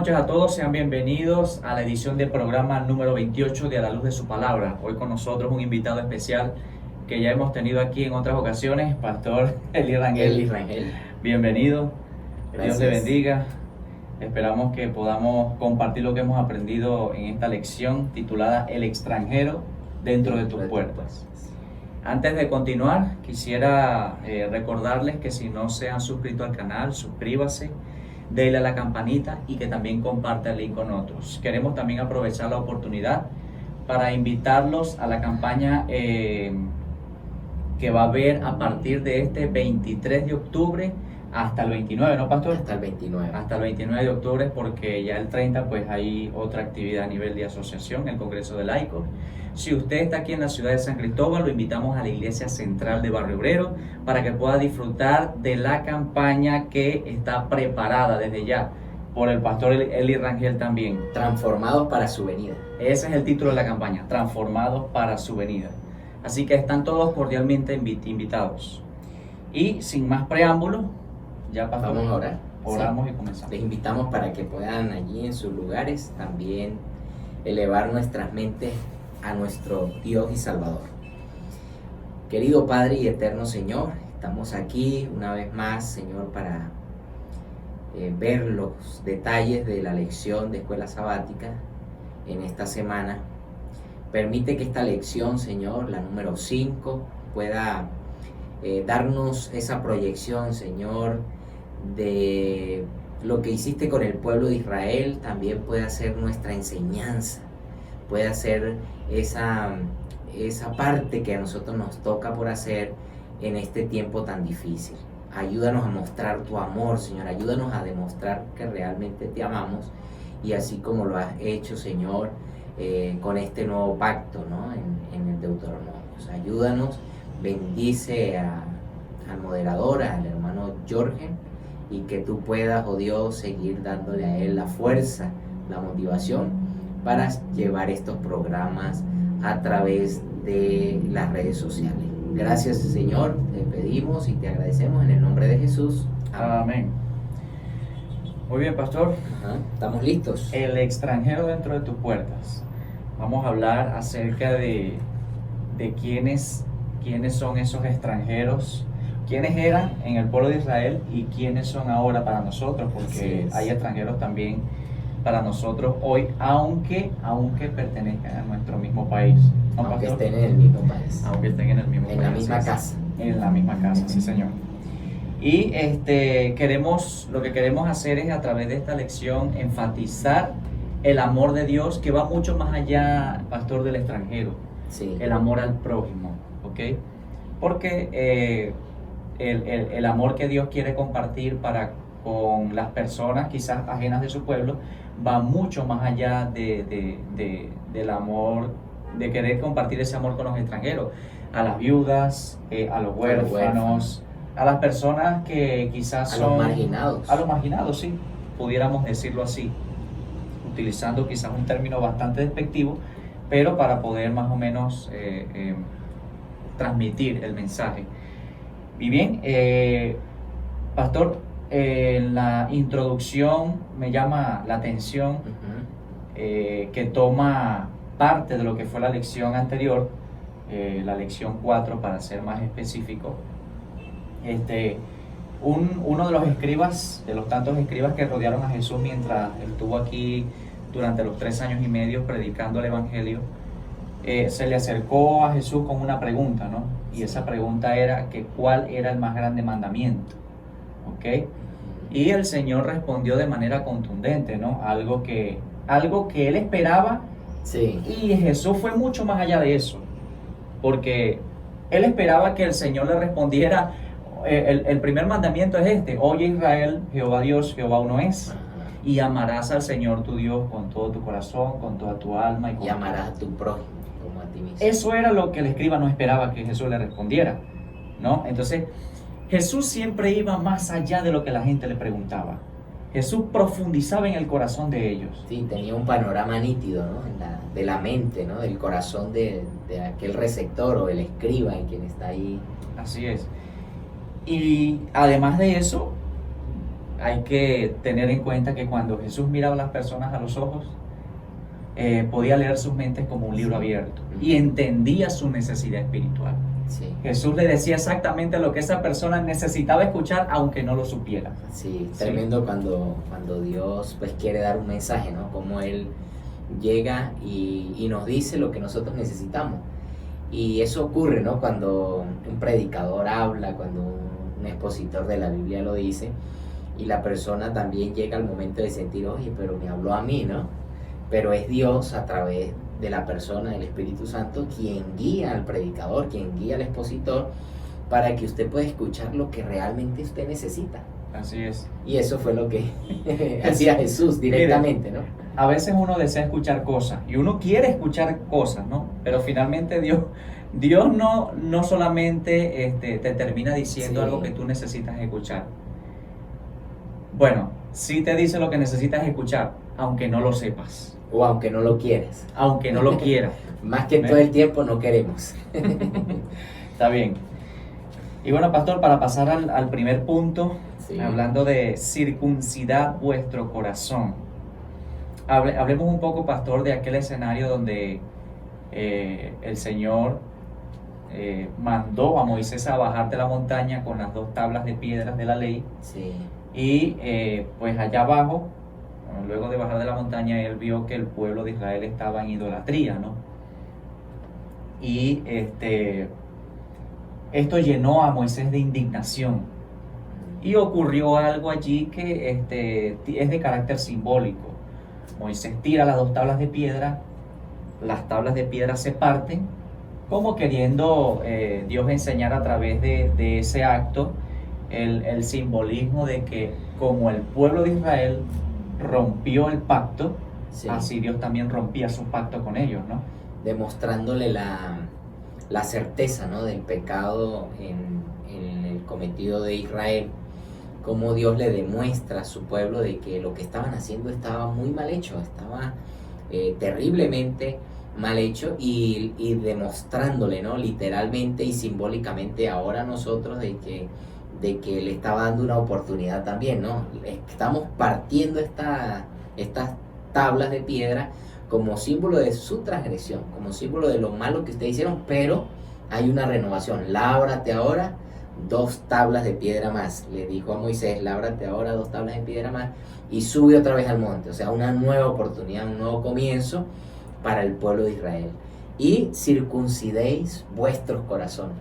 noches a todos, sean bienvenidos a la edición del programa número 28 de A la Luz de su Palabra. Hoy con nosotros un invitado especial que ya hemos tenido aquí en otras ocasiones, Pastor Eli Rangel. Bienvenido, Gracias. Dios te bendiga. Esperamos que podamos compartir lo que hemos aprendido en esta lección titulada El extranjero dentro de tus puertas. Antes de continuar, quisiera recordarles que si no se han suscrito al canal, suscríbase, denle a la campanita y que también comparte el link con otros. Queremos también aprovechar la oportunidad para invitarlos a la campaña que va a haber a partir de este 23 de octubre hasta el 29, ¿no, Pastor? Hasta el 29. Hasta el 29 de octubre, porque ya el 30 pues hay otra actividad a nivel de asociación, el Congreso de Laicos. Si usted está aquí en la ciudad de San Cristóbal, lo invitamos a la Iglesia Central de Barrio Obrero para que pueda disfrutar de la campaña que está preparada desde ya por el Pastor Eli Rangel también. Transformados para su venida. Ese es el título de la campaña, Transformados para su venida. Así que están todos cordialmente invitados. Y sin más preámbulos, ya Pastor, vamos a orar. Oramos Sí. y comenzamos. Les invitamos para que puedan allí en sus lugares también elevar nuestras mentes a nuestro Dios y Salvador. Querido Padre y eterno Señor, estamos aquí una vez más, Señor, para ver los detalles de la lección de escuela sabática en esta semana. Permite que esta lección, Señor, la número 5, pueda darnos esa proyección, Señor, de lo que hiciste con el pueblo de Israel. También pueda ser nuestra enseñanza, puede ser esa parte que a nosotros nos toca por hacer en este tiempo tan difícil. Ayúdanos a mostrar tu amor, Señor, ayúdanos a demostrar que realmente te amamos, y así como lo has hecho, Señor, con este nuevo pacto, ¿no? en el Deuteronomio. Ayúdanos, bendice al moderador, al hermano Jorge, y que tú puedas, oh Dios, seguir dándole a él la fuerza, la motivación para llevar estos programas a través de las redes sociales. Gracias, Señor, te pedimos y te agradecemos en el nombre de Jesús. Amén. Muy bien, Pastor. ¿Estamos listos? El extranjero dentro de tus puertas. Vamos a hablar acerca de quiénes son esos extranjeros, quiénes eran en el pueblo de Israel y quiénes son ahora para nosotros, porque hay extranjeros también para nosotros hoy, aunque pertenezcan a nuestro mismo país. ¿No, aunque Pastor? estén en el mismo país. Aunque estén en el mismo en país. la misma casa. En la misma casa, sí, señor. Y lo que queremos hacer es, a través de esta lección, enfatizar el amor de Dios, que va mucho más allá, Pastor, del extranjero. Sí. El amor al prójimo, ¿ok? Porque el amor que Dios quiere compartir con las personas quizás ajenas de su pueblo va mucho más allá del amor, de querer compartir ese amor con los extranjeros, a las viudas, a los huérfanos, a las personas que quizás son... A los marginados, sí, pudiéramos decirlo así, utilizando quizás un término bastante despectivo, pero para poder más o menos transmitir el mensaje. Y bien, Pastor, en la introducción me llama la atención que toma parte de lo que fue la lección anterior, la lección 4 para ser más específico. Uno de los escribas, de los tantos escribas que rodearon a Jesús mientras estuvo aquí durante los 3 años y medio predicando el Evangelio, se le acercó a Jesús con una pregunta, ¿no? Y esa pregunta era que ¿cuál era el más grande mandamiento? ¿Ok? Y el Señor respondió de manera contundente, ¿no? Algo que él esperaba. Sí. Y Jesús fue mucho más allá de eso, porque él esperaba que el Señor le respondiera, el primer mandamiento es este: oye Israel, Jehová Dios, Jehová uno es. Y amarás al Señor tu Dios con todo tu corazón, con toda tu alma y amarás a tu prójimo como a ti mismo. Eso era lo que el escriba no esperaba que Jesús le respondiera, ¿no? Entonces, Jesús siempre iba más allá de lo que la gente le preguntaba. Jesús profundizaba en el corazón de ellos. Sí, tenía un panorama nítido, ¿no? De la mente, ¿no? Del corazón de aquel receptor o el escriba en quien está ahí. Así es. Y además de eso, hay que tener en cuenta que cuando Jesús miraba a las personas a los ojos, podía leer sus mentes como un libro abierto y entendía su necesidad espiritual. Sí. Jesús le decía exactamente lo que esa persona necesitaba escuchar, aunque no lo supiera. Sí, tremendo cuando Dios pues quiere dar un mensaje, ¿no? Como Él llega y nos dice lo que nosotros necesitamos. Y eso ocurre, ¿no? Cuando un predicador habla, cuando un expositor de la Biblia lo dice, y la persona también llega al momento de sentir, oye, pero me habló a mí, ¿no? Pero es Dios a través de la persona del Espíritu Santo quien guía al predicador, quien guía al expositor, para que usted pueda escuchar lo que realmente usted necesita. Así es. Y eso fue lo que hacía Jesús directamente, ¿no? A veces uno desea escuchar cosas y uno quiere escuchar cosas, ¿no? Pero finalmente Dios no solamente te termina diciendo Sí. algo que tú necesitas escuchar. Bueno, sí te dice lo que necesitas escuchar, aunque no lo sepas, O aunque no lo quieras. aunque no lo quieras. Más que todo el tiempo no queremos. Está bien. Y bueno, pastor, para pasar al primer punto, Sí. hablando de circuncidar vuestro corazón. Hablemos un poco, pastor, de aquel escenario donde el Señor mandó a Moisés a bajar de la montaña con las 2 tablas de piedras de la ley. Sí. Y pues allá abajo, luego de bajar de la montaña, él vio que el pueblo de Israel estaba en idolatría, ¿no? Y esto llenó a Moisés de indignación. Y ocurrió algo allí que es de carácter simbólico. Moisés tira las 2 tablas de piedra, las tablas de piedra se parten, como queriendo Dios enseñar a través de ese acto el simbolismo de que como el pueblo de Israel rompió el pacto, Sí. así Dios también rompía su pacto con ellos, ¿no? Demostrándole la certeza, ¿no? Del pecado en el cometido de Israel, como Dios le demuestra a su pueblo de que lo que estaban haciendo estaba muy mal hecho, estaba terriblemente mal hecho, y demostrándole, ¿no? Literalmente y simbólicamente ahora a nosotros de que le estaba dando una oportunidad también, ¿no? Estamos partiendo estas tablas de piedra como símbolo de su transgresión, como símbolo de lo malo que ustedes hicieron, pero hay una renovación. Lábrate ahora 2 tablas de piedra más. Le dijo a Moisés, lábrate ahora 2 tablas de piedra más y sube otra vez al monte. O sea, una nueva oportunidad, un nuevo comienzo para el pueblo de Israel. Y circuncidéis vuestros corazones.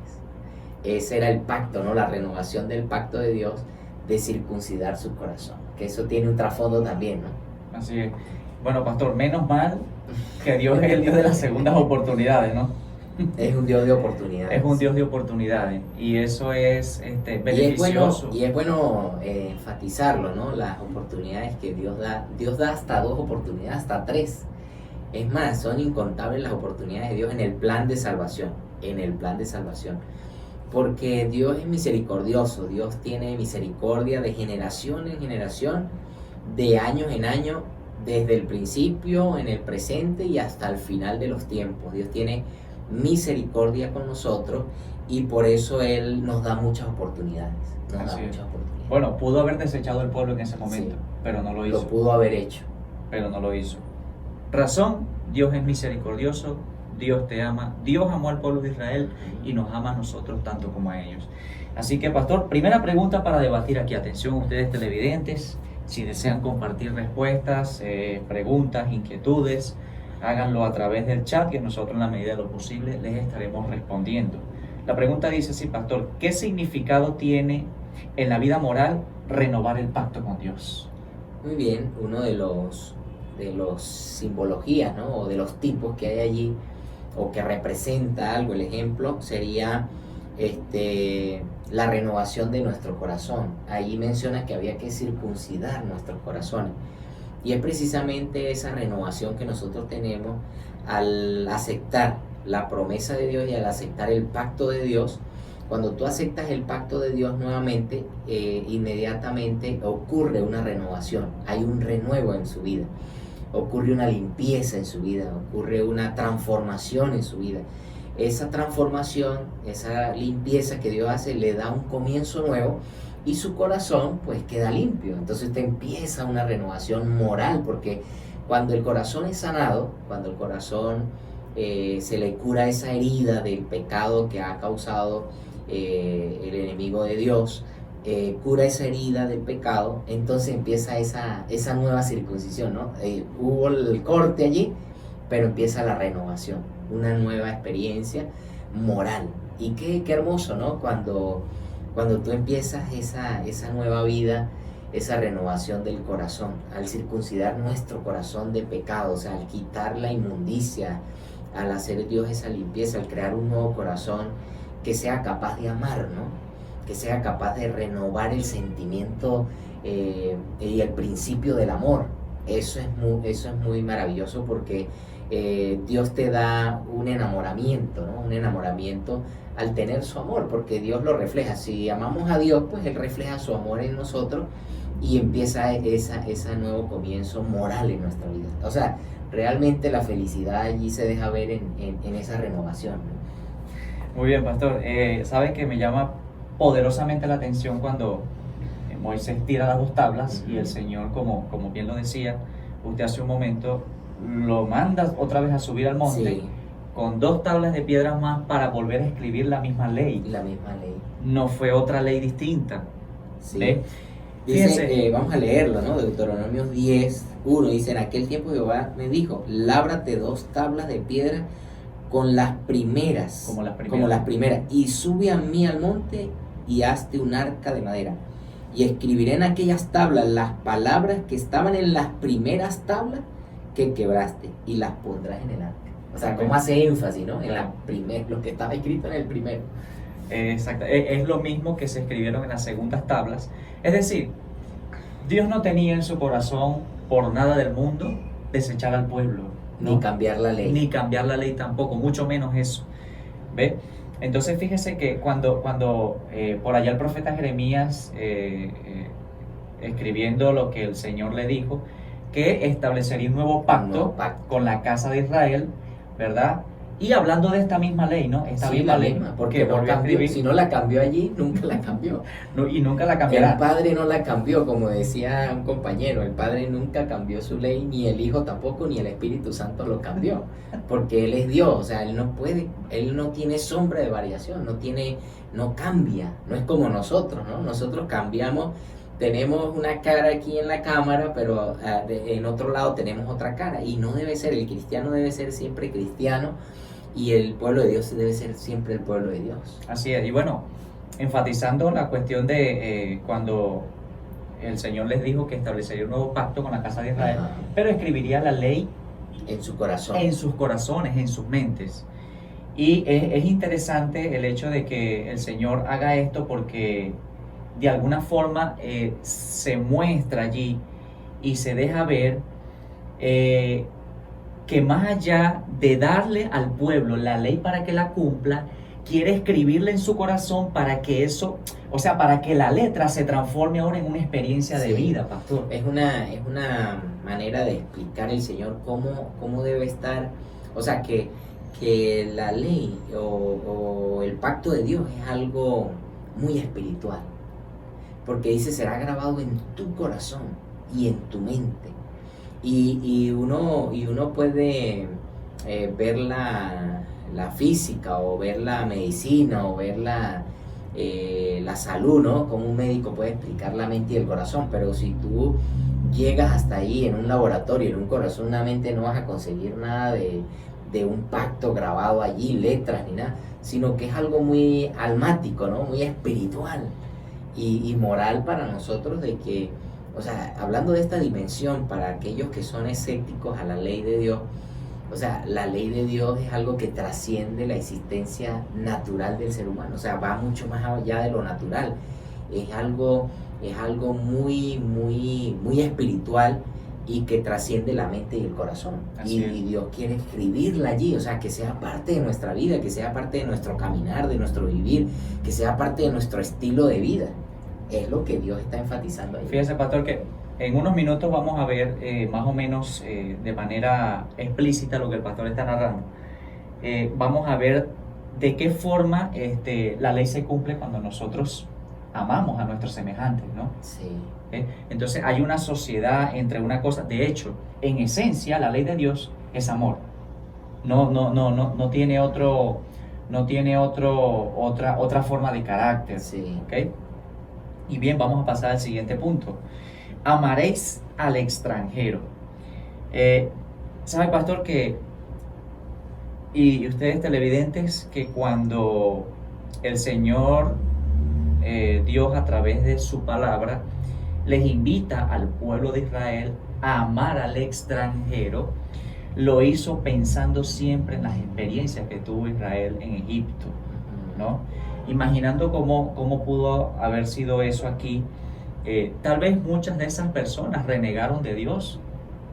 Ese era el pacto, ¿no? La renovación del pacto de Dios de circuncidar su corazón. Que eso tiene un trasfondo también, ¿no? Así es. Bueno, pastor, menos mal que Dios es el Dios de las segundas oportunidades, ¿no? Es un Dios de oportunidades. Es un Dios de oportunidades y eso es beneficioso. Y es bueno enfatizarlo, ¿no? Las oportunidades que Dios da. Dios da hasta 2 oportunidades, hasta 3. Es más, son incontables las oportunidades de Dios en el plan de salvación. En el plan de salvación. Porque Dios es misericordioso. Dios tiene misericordia de generación en generación, de año en año, desde el principio, en el presente y hasta el final de los tiempos. Dios tiene misericordia con nosotros y por eso Él nos da muchas oportunidades. Bueno, pudo haber desechado el pueblo en ese momento, Sí. pero no lo hizo. Lo pudo haber hecho. Pero no lo hizo. Razón, Dios es misericordioso, Dios te ama, Dios amó al pueblo de Israel y nos ama a nosotros tanto como a ellos. Así que, pastor, primera pregunta para debatir aquí. Atención ustedes televidentes, si desean compartir respuestas, preguntas, inquietudes, háganlo a través del chat que nosotros en la medida de lo posible les estaremos respondiendo. La pregunta dice así, pastor, ¿qué significado tiene en la vida moral renovar el pacto con Dios? Muy bien, uno de los simbologías, ¿no? O de los tipos que hay allí, o que representa algo, el ejemplo sería la renovación de nuestro corazón. Ahí menciona que había que circuncidar nuestros corazones. Y es precisamente esa renovación que nosotros tenemos al aceptar la promesa de Dios y al aceptar el pacto de Dios. Cuando tú aceptas el pacto de Dios nuevamente, inmediatamente ocurre una renovación, hay un renuevo en su vida, ocurre una limpieza en su vida, ocurre una transformación en su vida. esa transformación, esa limpieza que Dios hace, le da un comienzo nuevo y su corazón pues queda limpio. Entonces te empieza una renovación moral, porque cuando el corazón es sanado, cuando el corazón se le cura esa herida del pecado que ha causado el enemigo de Dios, cura esa herida del pecado, entonces empieza esa nueva circuncisión, ¿no? Hubo el corte allí, pero empieza la renovación, una nueva experiencia moral. Y qué hermoso, ¿no? Cuando tú empiezas esa nueva vida, esa renovación del corazón, al circuncidar nuestro corazón de pecado, o sea, al quitar la inmundicia, al hacer Dios esa limpieza, al crear un nuevo corazón que sea capaz de amar, ¿no? Que sea capaz de renovar el sentimiento y el principio del amor. Eso es muy maravilloso, porque Dios te da un enamoramiento, ¿no? Un enamoramiento al tener su amor, porque Dios lo refleja. Si amamos a Dios, pues Él refleja su amor en nosotros y empieza ese nuevo comienzo moral en nuestra vida. O sea, realmente la felicidad allí se deja ver en esa renovación, ¿no? Muy bien, pastor. Sabe que me llama poderosamente la atención cuando Moisés tira las dos tablas y el Señor, como bien lo decía usted hace un momento, lo manda otra vez a subir al monte, Sí, con dos tablas de piedra más para volver a escribir la misma ley. la misma ley. No fue otra ley distinta. Sí. ¿Ve? Dice, Fíjense. vamos a leerlo, ¿no? Deuteronomio 10:1 dice: en aquel tiempo Jehová me dijo, lábrate dos tablas de piedra con las primeras, Como las primeras. y sube a mí al monte y hazte un arca de madera. Y escribiré en aquellas tablas las palabras que estaban en las primeras tablas que quebraste, y las pondrás en el arca. O sea, como hace énfasis, ¿no? En lo que estaba escrito en el primero. Exacto. Es lo mismo que se escribieron en las segundas tablas. Es decir, Dios no tenía en su corazón por nada del mundo desechar al pueblo, ¿no? Ni cambiar la ley. Ni cambiar la ley tampoco, mucho menos eso. ¿Ve? Entonces fíjese que cuando por allá el profeta Jeremías, escribiendo lo que el Señor le dijo, que establecería un nuevo pacto con la casa de Israel, ¿verdad? Y hablando de esta misma ley, ¿no? Esta Sí, misma la ley, misma, porque no volvió a cambió. escribir, Si no la cambió allí, nunca la cambió. y nunca la El cambiará. Padre no la cambió, como decía un compañero. El Padre nunca cambió su ley, ni el Hijo tampoco, ni el Espíritu Santo lo cambió, porque Él es Dios. O sea, Él no puede, Él no tiene sombra de variación, no cambia. No es como nosotros, ¿no? Nosotros cambiamos. Tenemos una cara aquí en la cámara, pero en otro lado tenemos otra cara. Y no debe ser, el cristiano debe ser siempre cristiano, y el pueblo de Dios debe ser siempre el pueblo de Dios. Así es. Y bueno, enfatizando la cuestión de cuando el Señor les dijo que establecería un nuevo pacto con la casa de Israel, Ajá. pero escribiría la ley En su corazón. en sus corazones, en sus mentes. Y es interesante el hecho de que el Señor haga esto, porque de alguna forma se muestra allí y se deja ver que más allá de darle al pueblo la ley para que la cumpla, quiere escribirla en su corazón para que eso, o sea, para que la letra se transforme ahora en una experiencia de Sí. vida, pastor. Es una manera de explicar el Señor cómo debe estar. O sea, que la ley o el pacto de Dios es algo muy espiritual. Porque dice, será grabado en tu corazón y en tu mente. Y uno puede ver la física, o ver la medicina, o ver la salud, ¿no? Como un médico puede explicar la mente y el corazón, pero si tú llegas hasta ahí en un laboratorio, en un corazón, una mente, no vas a conseguir nada de un pacto grabado allí, letras ni nada, sino que es algo muy almático, ¿no? Muy espiritual y moral para nosotros, de que, o sea, hablando de esta dimensión para aquellos que son escépticos a la ley de Dios. O sea, la ley de Dios es algo que trasciende la existencia natural del ser humano. O sea, va mucho más allá de lo natural. Es algo muy, muy, muy espiritual, y que trasciende la mente y el corazón. Y Dios quiere escribirla allí, o sea, que sea parte de nuestra vida, que sea parte de nuestro caminar, de nuestro vivir, que sea parte de nuestro estilo de vida. Es lo que Dios está enfatizando ahí. Fíjese, pastor, que en unos minutos vamos a ver más o menos de manera explícita lo que el pastor está narrando. Vamos a ver ¿de qué forma la ley se cumple cuando nosotros amamos a nuestros semejantes, ¿no? Sí. Entonces hay una sociedad entre una cosa, de hecho, en esencia la ley de Dios es amor. No tiene otra forma de carácter. Sí. ¿Ok? Y bien, vamos a pasar al siguiente punto. Amaréis al extranjero. ¿Sabe, pastor, y ustedes televidentes, que cuando el Señor Dios a través de su palabra les invita al pueblo de Israel a amar al extranjero, lo hizo pensando siempre en las experiencias que tuvo Israel en Egipto, ¿no? Imaginando cómo pudo haber sido eso aquí. Tal vez muchas de esas personas renegaron de Dios,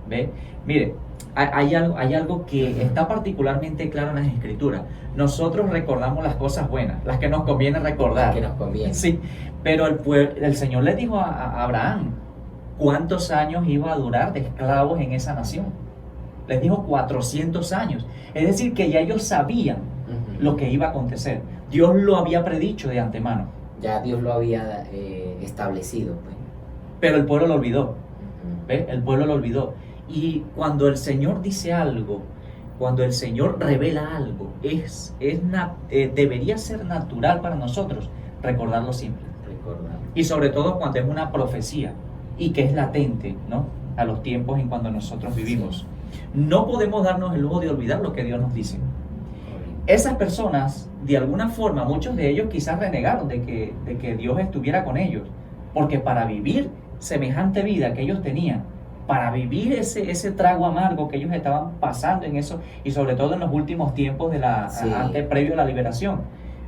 ¿ve? Mire, hay algo que está particularmente claro en las Escrituras. Nosotros recordamos las cosas buenas, las que nos conviene recordar. Las que nos conviene. Sí, pero el Señor le dijo a Abraham cuántos años iba a durar de esclavos en esa nación. Les dijo 400 años. Es decir, que ya ellos sabían lo que iba a acontecer. Dios lo había predicho de antemano. Ya Dios lo había establecido. Pues. Pero el pueblo lo olvidó. ¿Ve? El pueblo lo olvidó. Y cuando el Señor dice algo, cuando el Señor revela algo, debería ser natural para nosotros recordarlo siempre. Y sobre todo cuando es una profecía y que es latente, ¿no? A los tiempos en cuando nosotros vivimos. No podemos darnos el lujo de olvidar lo que Dios nos dice. Esas personas, de alguna forma, muchos de ellos quizás renegaron de que Dios estuviera con ellos, porque para vivir semejante vida que ellos tenían, para vivir ese trago amargo que ellos estaban pasando en eso, y sobre todo en los últimos tiempos antes, previo a la liberación,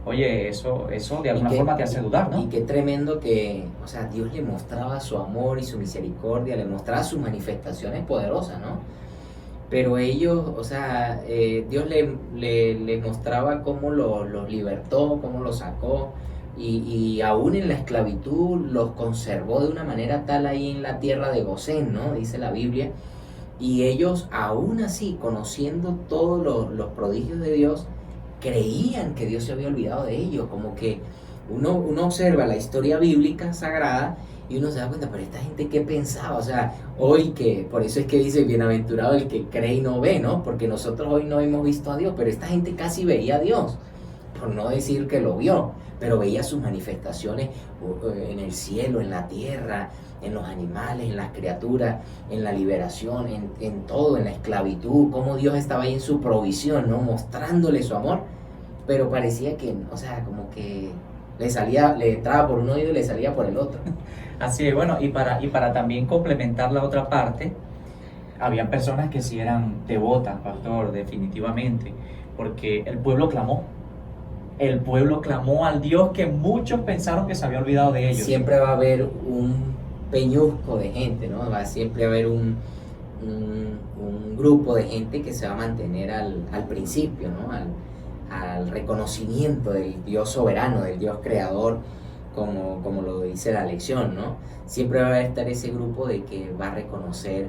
oye, eso de alguna forma te hace dudar, ¿no? Y qué tremendo que, o sea, Dios le mostraba su amor y su misericordia, le mostraba sus manifestaciones poderosas, ¿no? Pero ellos, o sea, Dios le mostraba cómo los libertó, cómo los sacó, y aún en la esclavitud los conservó de una manera tal ahí en la tierra de Gosén, ¿no? Dice la Biblia. Y ellos, aún así, conociendo todos los prodigios de Dios, creían que Dios se había olvidado de ellos. Como que uno observa la historia bíblica sagrada y uno se da cuenta, pero esta gente ¿qué pensaba? O sea, hoy por eso es que dice, bienaventurado el que cree y no ve, ¿no? Porque nosotros hoy no hemos visto a Dios, pero esta gente casi veía a Dios, por no decir que lo vio, pero veía sus manifestaciones en el cielo, en la tierra, en los animales, en las criaturas, en la liberación, en todo, en la esclavitud, cómo Dios estaba ahí en su provisión, ¿no? Mostrándole su amor, pero parecía que, o sea, como que le entraba por un oído y le salía por el otro. Así es, bueno, y para también complementar la otra parte, había personas que sí eran devotas, pastor, definitivamente, porque el pueblo clamó al Dios que muchos pensaron que se había olvidado de ellos. Siempre va a haber un peñusco de gente, ¿no? Siempre va a haber un grupo de gente que se va a mantener al principio, ¿no? Al reconocimiento del Dios soberano, del Dios creador, como lo dice la lección, ¿no? Siempre va a estar ese grupo de que va a reconocer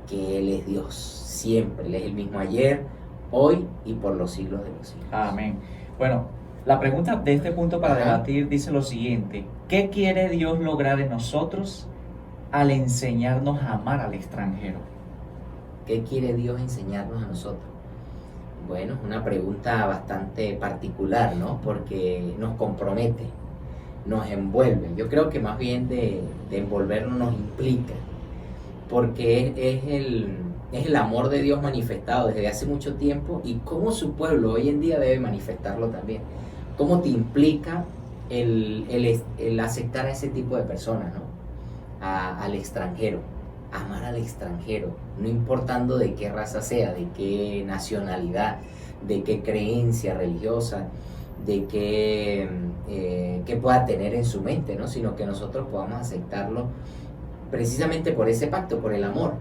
que Él es Dios, siempre. Él es el mismo ayer, hoy y por los siglos de los siglos. Amén. Bueno, la pregunta de este punto para debatir dice lo siguiente: ¿qué quiere Dios lograr en nosotros al enseñarnos a amar al extranjero? ¿Qué quiere Dios enseñarnos a nosotros? Bueno, es una pregunta bastante particular, ¿no? Porque nos compromete, nos envuelve. Yo creo que más bien de envolvernos nos implica, porque es el amor de Dios manifestado desde hace mucho tiempo, y cómo su pueblo hoy en día debe manifestarlo también. ¿Cómo te implica el aceptar a ese tipo de personas, ¿no? Al extranjero, amar al extranjero, no importando de qué raza sea, de qué nacionalidad, de qué creencia religiosa, de qué pueda tener en su mente, ¿no? Sino que nosotros podamos aceptarlo precisamente por ese pacto, por el amor.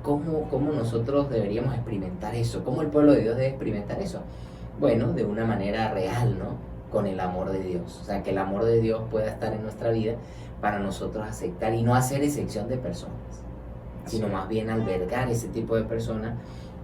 ¿Cómo nosotros deberíamos experimentar eso? ¿Cómo el pueblo de Dios debe experimentar eso? Bueno, de una manera real, ¿no? Con el amor de Dios. O sea, que el amor de Dios pueda estar en nuestra vida para nosotros aceptar y no hacer excepción de personas, sino más bien albergar ese tipo de personas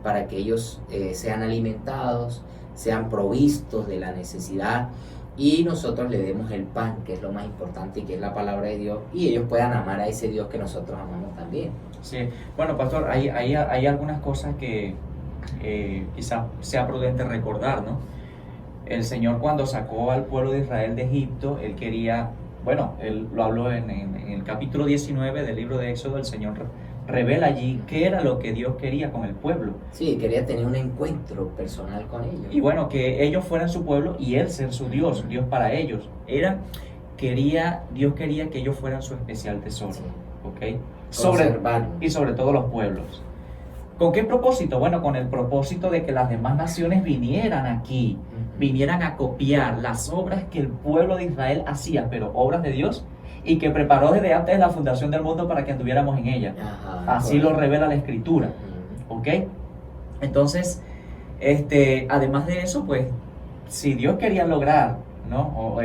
para que ellos sean alimentados, sean provistos de la necesidad y nosotros le demos el pan, que es lo más importante, que es la palabra de Dios, y ellos puedan amar a ese Dios que nosotros amamos también. Sí, bueno, pastor, hay algunas cosas que quizás sea prudente recordar, ¿no? El Señor, cuando sacó al pueblo de Israel de Egipto, Él quería, bueno, Él lo habló en el capítulo 19 del libro de Éxodo. El Señor revela allí qué era lo que Dios quería con el pueblo. Sí, quería tener un encuentro personal con ellos. Y bueno, que ellos fueran su pueblo y Él ser su Dios, Dios para ellos. Dios quería que ellos fueran su especial tesoro, Sí. ¿ok? Y sobre todo los pueblos. ¿Con qué propósito? Bueno, con el propósito de que las demás naciones vinieran aquí, vinieran a copiar las obras que el pueblo de Israel hacía, pero obras de Dios, y que preparó desde antes de la fundación del mundo para que anduviéramos en ella. Ajá, Así correcto. lo revela la Escritura, ¿ok? Entonces, además de eso, pues, si Dios quería lograr, ¿no?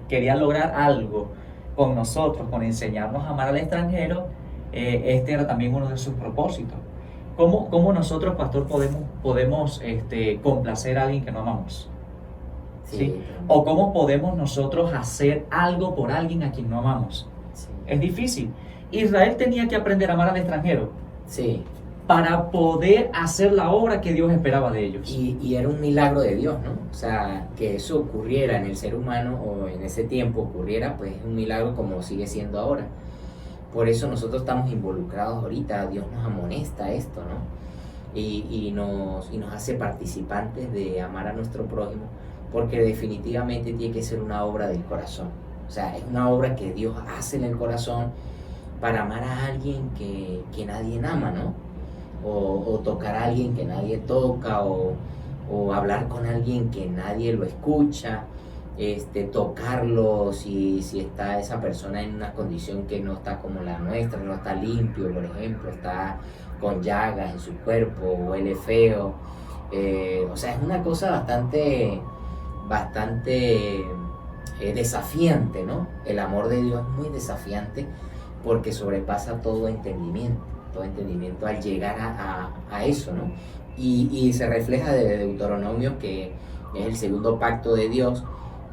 Quería lograr algo con nosotros, con enseñarnos a amar al extranjero, este era también uno de sus propósitos. ¿Cómo nosotros, pastor, podemos complacer a alguien que no amamos? ¿Sí? ¿O cómo podemos nosotros hacer algo por alguien a quien no amamos? Sí. Es difícil. Israel tenía que aprender a amar al extranjero Sí. para poder hacer la obra que Dios esperaba de ellos. Y era un milagro de Dios, ¿no? O sea, que eso ocurriera en el ser humano o en ese tiempo ocurriera, pues es un milagro como sigue siendo ahora. Por eso nosotros estamos involucrados ahorita, Dios nos amonesta a esto, ¿no? Y nos hace participantes de amar a nuestro prójimo, porque definitivamente tiene que ser una obra del corazón. O sea, es una obra que Dios hace en el corazón para amar a alguien que nadie ama, ¿no? O tocar a alguien que nadie toca, o hablar con alguien que nadie lo escucha, tocarlo si está esa persona en una condición que no está como la nuestra, no está limpio, por ejemplo, está con llagas en su cuerpo, huele feo. O sea, es una cosa bastante desafiante, ¿no? El amor de Dios es muy desafiante porque sobrepasa todo entendimiento al llegar a eso, ¿no? Y se refleja de Deuteronomio, que es el segundo pacto de Dios,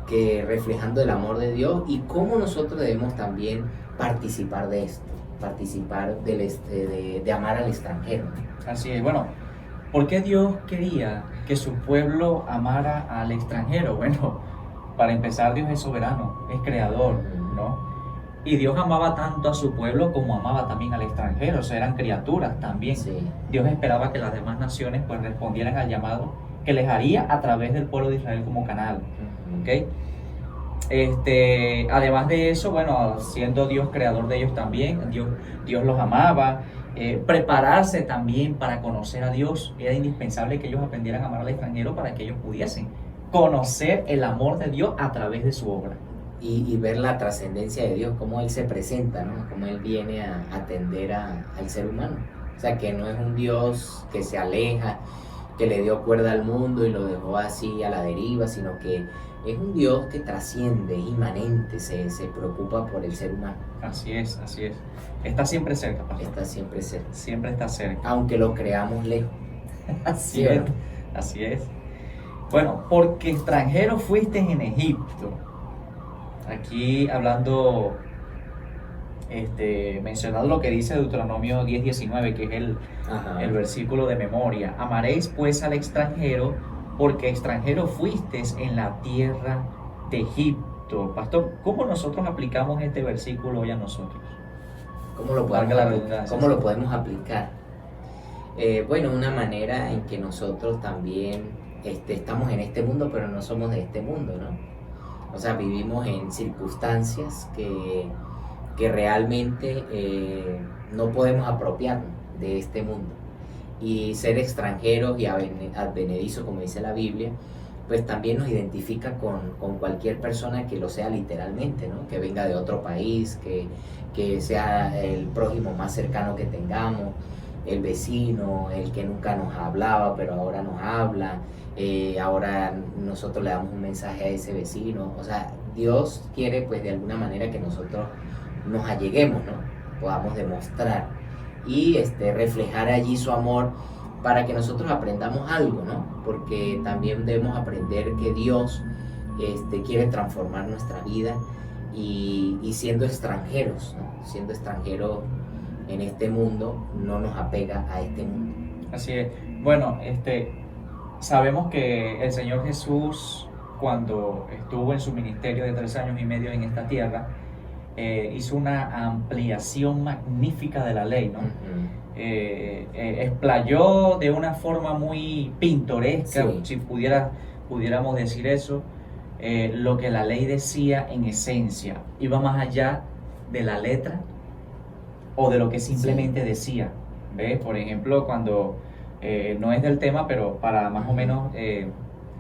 que reflejando el amor de Dios y cómo nosotros debemos también participar de esto, participar de amar al extranjero. Así es. Bueno, ¿por qué Dios quería que su pueblo amara al extranjero? Bueno, para empezar, Dios es soberano, es creador, ¿no? Y Dios amaba tanto a su pueblo como amaba también al extranjero, o sea, eran criaturas también. Sí. Dios esperaba que las demás naciones pues respondieran al llamado que les haría a través del pueblo de Israel como canal, ¿ok? Además de eso, bueno, siendo Dios creador de ellos también, Dios los amaba. Prepararse también para conocer a Dios, era indispensable que ellos aprendieran a amar al extranjero para que ellos pudiesen conocer el amor de Dios a través de su obra. Y ver la trascendencia de Dios, cómo Él se presenta, ¿no? Cómo Él viene a atender al ser humano. O sea, que no es un Dios que se aleja, que le dio cuerda al mundo y lo dejó así a la deriva, sino que es un Dios que trasciende, inmanente, se preocupa por el ser humano. Así es, así es. Está siempre cerca, pastor. Está siempre cerca. Siempre está cerca. Aunque lo creamos lejos. Así es, así es. Bueno, porque extranjero fuiste en Egipto. Aquí hablando, mencionando lo que dice Deuteronomio 10:19, que es el versículo de memoria. Amaréis pues al extranjero, porque extranjero fuisteis en la tierra de Egipto. Pastor, ¿cómo nosotros aplicamos este versículo hoy a nosotros? ¿Cómo lo podemos aplicar? Bueno, una manera en que nosotros también estamos en este mundo, pero no somos de este mundo, ¿no? O sea, vivimos en circunstancias que realmente no podemos apropiarnos de este mundo. Y ser extranjeros y advenedizos, como dice la Biblia, pues también nos identifica con cualquier persona que lo sea literalmente, ¿no? Que venga de otro país, que sea el prójimo más cercano que tengamos, el vecino, el que nunca nos hablaba, pero ahora nos habla. Ahora nosotros le damos un mensaje a ese vecino. O sea, Dios quiere pues de alguna manera que nosotros nos alleguemos, ¿no? Podamos demostrar y reflejar allí su amor para que nosotros aprendamos algo, ¿no? Porque también debemos aprender que Dios quiere transformar nuestra vida y siendo extranjeros, ¿no? Siendo extranjeros en este mundo, no nos apega a este mundo. Así es. Bueno, sabemos que el Señor Jesús, cuando estuvo en su ministerio de 3 años y medio en esta tierra, hizo una ampliación magnífica de la ley, ¿no? Explayó de una forma muy pintoresca, Sí. si pudiéramos decir eso, lo que la ley decía en esencia. Iba más allá de la letra o de lo que simplemente decía. ¿Ves? Por ejemplo, cuando no es del tema, pero para más o menos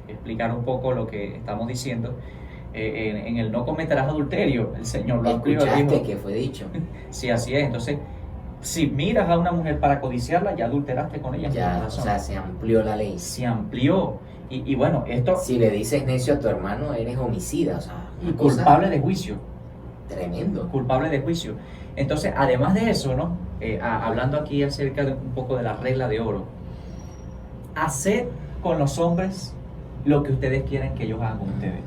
explicar un poco lo que estamos diciendo, en el no cometerás adulterio, el Señor lo amplió. ¿Escuchaste que fue dicho? Sí, así es. Entonces, si miras a una mujer para codiciarla, ya adulteraste con ella. Ya, o sea, se amplió la ley. Se amplió. Y bueno, esto... Si le dices necio a tu hermano, eres homicida, o sea, Y una cosa culpable de juicio. tremendo. Culpable de juicio. Entonces, además de eso, ¿no? Hablando aquí acerca de un poco de la regla de oro. Haced con los hombres lo que ustedes quieren que ellos hagan con ustedes.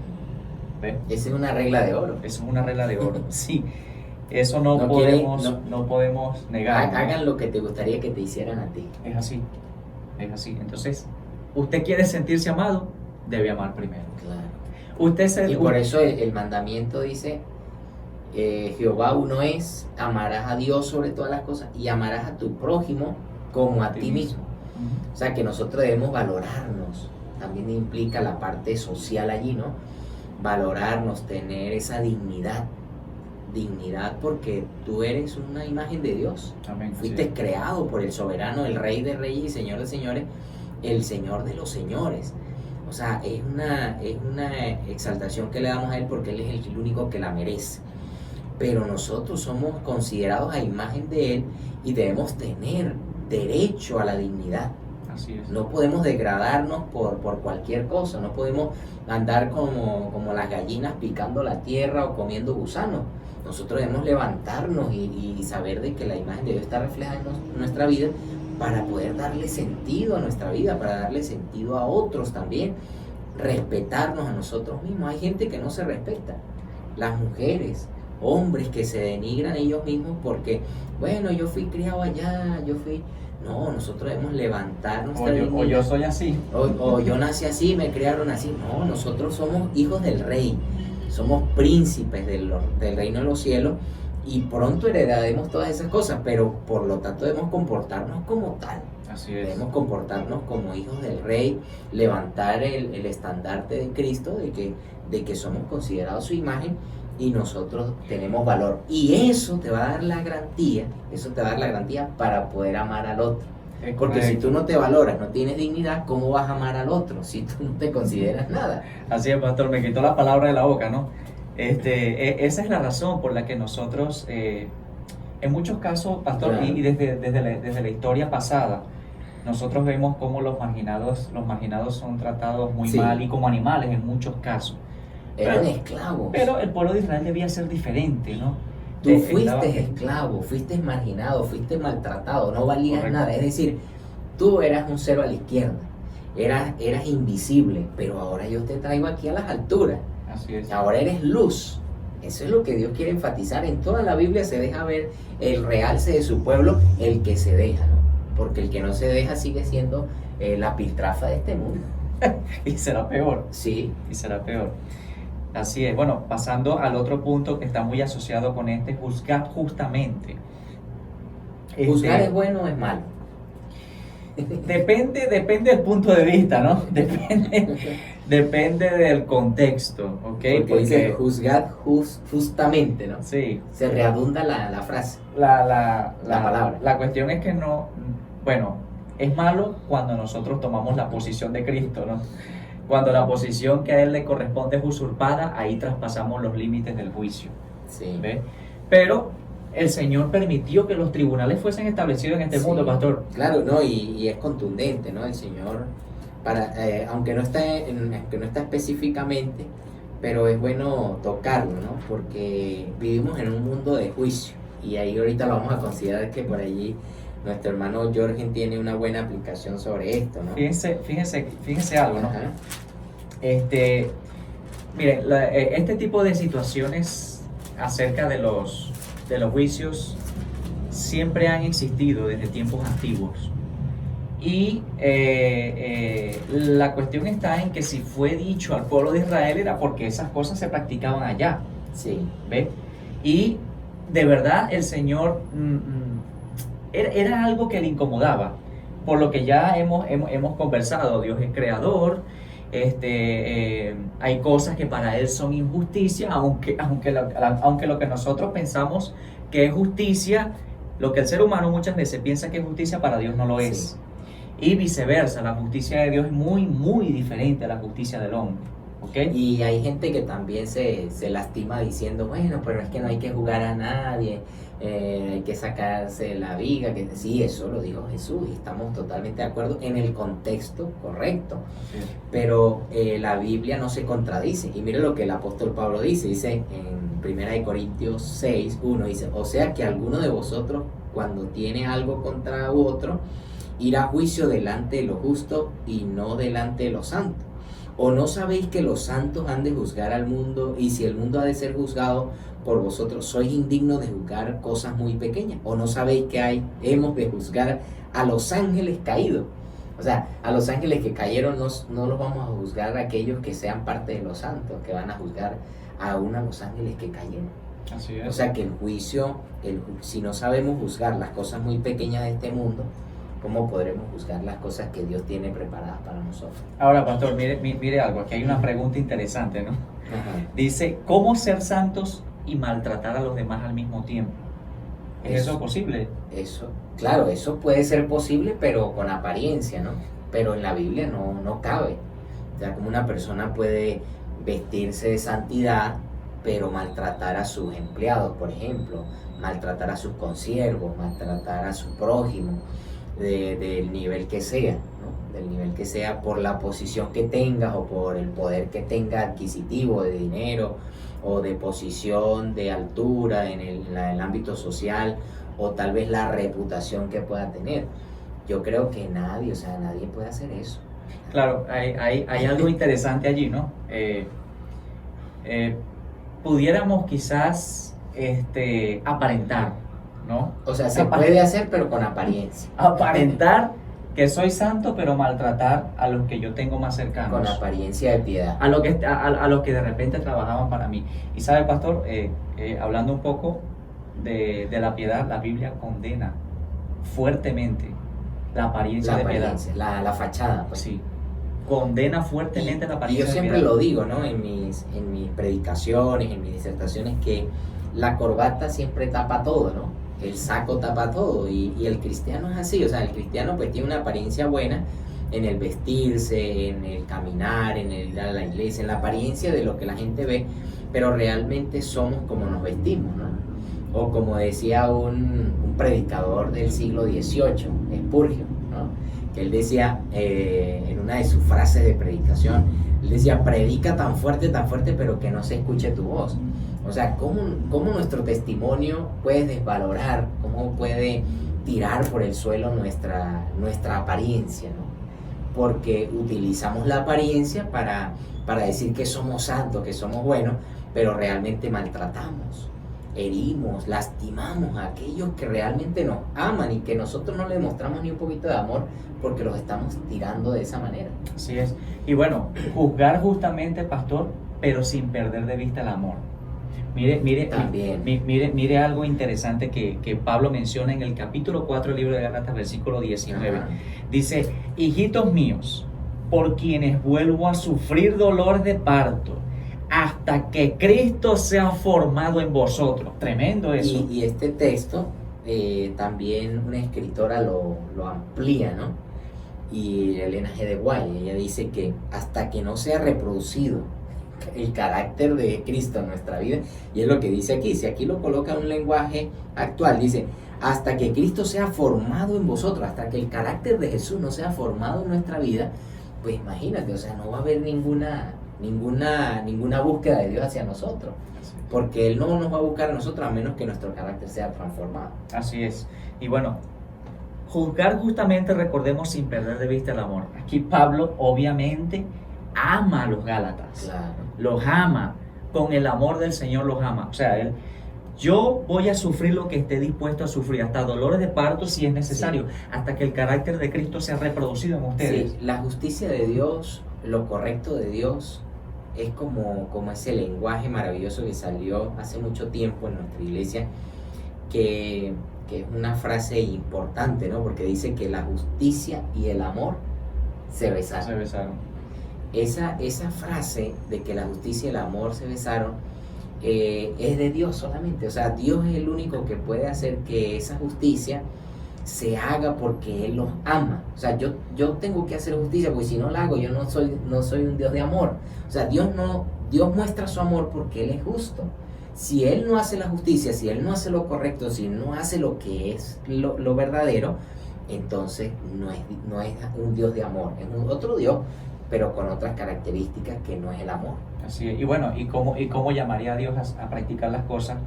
¿Ves? Esa es una regla de oro. Eso es una regla de oro. Sí. Eso no podemos negar. Hagan lo que te gustaría que te hicieran a ti. Es así. Es así. Entonces, usted quiere sentirse amado, debe amar primero. Claro. Y por eso el mandamiento dice, Jehová uno es, amarás a Dios sobre todas las cosas y amarás a tu prójimo como a ti mismo. O sea, que nosotros debemos valorarnos. También implica la parte social allí, ¿no? Valorarnos, tener esa dignidad. Dignidad porque tú eres una imagen de Dios. Amén. Fuiste Sí. creado por el soberano, el Rey de Reyes y Señor de Señores, el Señor de los Señores. O sea, es una exaltación que le damos a Él porque Él es el único que la merece. Pero nosotros somos considerados a imagen de Él y debemos tener derecho a la dignidad. Así es. No podemos degradarnos por cualquier cosa, no podemos andar como las gallinas picando la tierra o comiendo gusanos. Nosotros debemos levantarnos y saber de que la imagen de Dios está reflejada en nuestra vida para poder darle sentido a nuestra vida, para darle sentido a otros también, respetarnos a nosotros mismos. Hay gente que no se respeta, las mujeres, hombres que se denigran ellos mismos porque, bueno, yo fui criado allá, No, nosotros debemos levantar nuestra dignidad. O yo soy así. O yo nací así, me criaron así. No, nosotros somos hijos del Rey, somos príncipes del reino de los cielos y pronto heredaremos todas esas cosas, pero por lo tanto debemos comportarnos como tal. Así es. Debemos comportarnos como hijos del Rey, levantar el estandarte de Cristo, de que somos considerados su imagen y nosotros tenemos valor. Y eso te va a dar la garantía, para poder amar al otro. Porque si tú no te valoras, no tienes dignidad, ¿cómo vas a amar al otro si tú no te consideras nada? Así es, pastor, me quitó la palabra de la boca, ¿no? Esa es la razón por la que nosotros, en muchos casos, pastor, Claro. y desde la historia pasada, nosotros vemos cómo los marginados son tratados muy Sí. mal y como animales en muchos casos. Eran esclavos. Pero el pueblo de Israel debía ser diferente, ¿no? Tú fuiste esclavo, fuiste marginado, fuiste maltratado, no valías Correcto. nada. Es decir, tú eras un cero a la izquierda, eras invisible, pero ahora yo te traigo aquí a las alturas. Así es. Ahora eres luz. Eso es lo que Dios quiere enfatizar. En toda la Biblia se deja ver el realce de su pueblo, el que se deja, ¿no? Porque el que no se deja sigue siendo la piltrafa de este mundo. Y será peor. Sí. Y será peor. Así es. Bueno, pasando al otro punto que está muy asociado con juzgad justamente. ¿Juzgar es bueno o es malo? Depende del punto de vista, ¿no? Depende del contexto, ¿ok? Porque dice juzgad justamente, ¿no? Sí. Se redunda la frase. La palabra. La cuestión es que no, bueno, es malo cuando nosotros tomamos la posición de Cristo, ¿no? Cuando la posición que a Él le corresponde es usurpada, ahí traspasamos los límites del juicio. Sí. ¿Ve? Pero el Señor permitió que los tribunales fuesen establecidos en este Sí. mundo, pastor. Claro, ¿no? Y es contundente, ¿no? El Señor, aunque no está específicamente, pero es bueno tocarlo, ¿no? Porque vivimos en un mundo de juicio y ahí ahorita lo vamos a considerar que por allí nuestro hermano Jorgen tiene una buena aplicación sobre esto, ¿no? Fíjense algo, ¿no? Ajá. Miren, este tipo de situaciones acerca de los juicios siempre han existido desde tiempos antiguos. Y la cuestión está en que si fue dicho al pueblo de Israel era porque esas cosas se practicaban allá. Sí. ¿Ve? Y de verdad el Señor era algo que le incomodaba, por lo que ya hemos conversado. Dios es creador, hay cosas que para Él son injusticia, aunque lo que nosotros pensamos que es justicia, lo que el ser humano muchas veces piensa que es justicia, para Dios no lo es. Sí. Y viceversa, la justicia de Dios es muy, muy diferente a la justicia del hombre. ¿Okay? Y hay gente que también se lastima diciendo, bueno, pero es que no hay que jugar a nadie, hay que sacarse la viga, que sí, eso lo dijo Jesús y estamos totalmente de acuerdo en el contexto correcto. Sí. Pero la Biblia no se contradice. Y mire lo que el apóstol Pablo dice en 1 Corintios 6, 1, dice, o sea que alguno de vosotros cuando tiene algo contra otro, irá a juicio delante de los justos y no delante de los santos. ¿O no sabéis que los santos han de juzgar al mundo? Y si el mundo ha de ser juzgado por vosotros, sois indignos de juzgar cosas muy pequeñas. ¿O no sabéis que hemos de juzgar a los ángeles caídos? O sea, a los ángeles que cayeron no los vamos a juzgar a aquellos que sean parte de los santos, que van a juzgar aún a los ángeles que cayeron. Así es. O sea que el juicio, si no sabemos juzgar las cosas muy pequeñas de este mundo, ¿cómo podremos juzgar las cosas que Dios tiene preparadas para nosotros? Ahora, pastor, mire algo, aquí hay una pregunta interesante, ¿no? Ajá. Dice, ¿cómo ser santos y maltratar a los demás al mismo tiempo? ¿Es eso posible? Claro, eso puede ser posible, pero con apariencia, ¿no? Pero en la Biblia no cabe. O sea, como una persona puede vestirse de santidad, pero maltratar a sus empleados, por ejemplo, maltratar a sus consiervos, maltratar a su prójimo, del nivel que sea, ¿no? Del nivel que sea, por la posición que tengas o por el poder que tenga adquisitivo de dinero o de posición, de altura en el ámbito social, o tal vez la reputación que pueda tener. Yo creo que nadie puede hacer eso. Claro, hay algo interesante allí, ¿no? Pudiéramos quizás aparentar, ¿no? O sea, se puede hacer, pero con apariencia. Aparentar que soy santo, pero maltratar a los que yo tengo más cercanos. Con apariencia de piedad. A los que de repente trabajaban para mí. Y sabe, pastor, hablando un poco de la piedad, la Biblia condena fuertemente la apariencia de piedad. La fachada, pues. Sí. Condena fuertemente la apariencia de piedad. Y yo siempre lo digo, ¿no? En mis predicaciones, en mis disertaciones, que la corbata siempre tapa todo, ¿no? El saco tapa todo, y el cristiano es así. O sea, el cristiano pues tiene una apariencia buena en el vestirse, en el caminar, en el ir a la iglesia, en la apariencia de lo que la gente ve, pero realmente somos como nos vestimos, ¿no? O como decía un predicador del siglo XVIII, Spurgeon, ¿no? Que él decía en una de sus frases de predicación, él decía, predica tan fuerte, pero que no se escuche tu voz. O sea, ¿cómo nuestro testimonio puede desvalorar, cómo puede tirar por el suelo nuestra apariencia, ¿no? Porque utilizamos la apariencia para decir que somos santos, que somos buenos, pero realmente maltratamos, herimos, lastimamos a aquellos que realmente nos aman y que nosotros no le demostramos ni un poquito de amor porque los estamos tirando de esa manera. Así es. Y bueno, juzgar justamente, pastor, pero sin perder de vista el amor. Mire algo interesante que Pablo menciona en el capítulo 4 del libro de Gálatas, versículo 19. Ajá. Dice, hijitos míos, por quienes vuelvo a sufrir dolor de parto, hasta que Cristo sea formado en vosotros. Tremendo eso. Y este texto también una escritora lo amplía, ¿no? Y Elena G. de White, ella dice que hasta que no sea reproducido el carácter de Cristo en nuestra vida, y es lo que dice aquí. Si aquí lo coloca en un lenguaje actual, dice hasta que Cristo sea formado en vosotros, hasta que el carácter de Jesús no sea formado en nuestra vida, pues imagínate, o sea, no va a haber ninguna búsqueda de Dios hacia nosotros, porque Él no nos va a buscar a nosotros a menos que nuestro carácter sea transformado. Así es. Y bueno, Juzgar justamente, recordemos, sin perder de vista el amor. Aquí Pablo obviamente ama a los Gálatas, Claro. los ama, con el amor del Señor los ama. O sea, yo voy a sufrir lo que esté dispuesto a sufrir, hasta dolores de parto si es necesario, hasta que el carácter de Cristo sea reproducido en ustedes. Sí, la justicia de Dios, lo correcto de Dios, es como ese lenguaje maravilloso que salió hace mucho tiempo en nuestra iglesia, que es una frase importante, ¿no? Porque dice que la justicia y el amor se besaron. Se besaron. Esa frase de que la justicia y el amor se besaron es de Dios solamente. O sea, Dios es el único que puede hacer que esa justicia se haga porque Él los ama. O sea, yo tengo que hacer justicia, porque si no la hago, yo no soy un Dios de amor. O sea, Dios muestra su amor porque Él es justo. Si Él no hace la justicia, si Él no hace lo correcto, si no hace lo que es lo verdadero, entonces no es un Dios de amor, es otro Dios, pero con otras características que no es el amor. Así es. Y bueno, ¿y cómo llamaría a Dios a practicar las cosas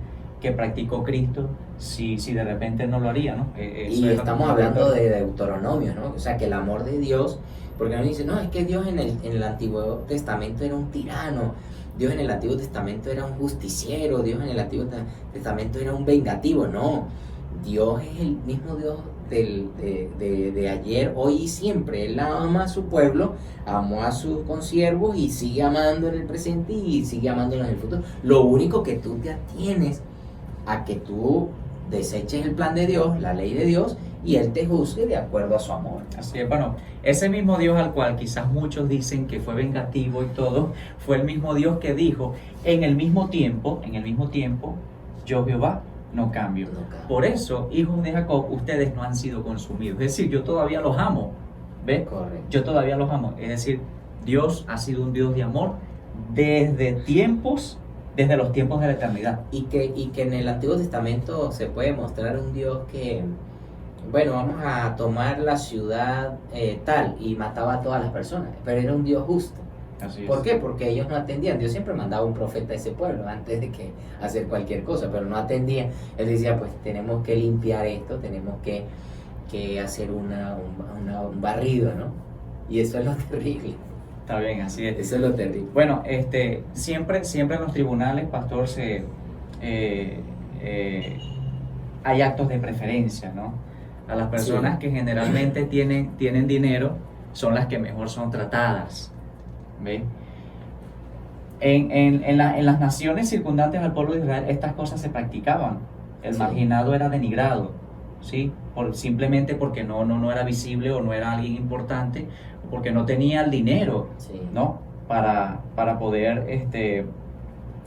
que practicó Cristo si de repente no lo haría, ¿no? Y estamos hablando de Deuteronomio, ¿no? O sea, que el amor de Dios, porque nos dice, no, es que Dios en el Antiguo Testamento era un tirano, Dios en el Antiguo Testamento era un justiciero, Dios en el Antiguo Testamento era un vengativo. No, Dios es el mismo Dios de ayer, hoy y siempre. Él ama a su pueblo, amó a sus consiervos y sigue amando en el presente y sigue amándolos en el futuro. Lo único que tú te atienes a que tú deseches el plan de Dios, la ley de Dios, y Él te juzgue de acuerdo a su amor. Así es, bueno, ese mismo Dios al cual quizás muchos dicen que fue vengativo y todo, fue el mismo Dios que dijo, en el mismo tiempo, yo Jehová no cambio. No cambio. Por eso, hijos de Jacob, ustedes no han sido consumidos. Es decir, yo todavía los amo. ¿Ves? Correcto. Yo todavía los amo. Es decir, Dios ha sido un Dios de amor desde los tiempos de la eternidad. Y que en el Antiguo Testamento se puede mostrar un Dios que, bueno, vamos a tomar la ciudad tal, y mataba a todas las personas, pero era un Dios justo. Así es. ¿Por qué? Porque ellos no atendían. Dios siempre mandaba un profeta a ese pueblo antes de que hacer cualquier cosa, pero no atendían. Él decía, pues tenemos que limpiar esto, tenemos que hacer un barrido, ¿no? Y eso es lo terrible. Está bien, así es. Eso es lo terrible. Bueno, siempre en los tribunales, pastor, hay actos de preferencia, ¿no? A las personas que generalmente tienen dinero son las que mejor son tratadas. ¿Ve? En las naciones circundantes al pueblo de Israel estas cosas se practicaban. El marginado era denigrado, ¿sí? Simplemente porque no era visible o no era alguien importante, o porque no tenía el dinero, ¿no? Para poder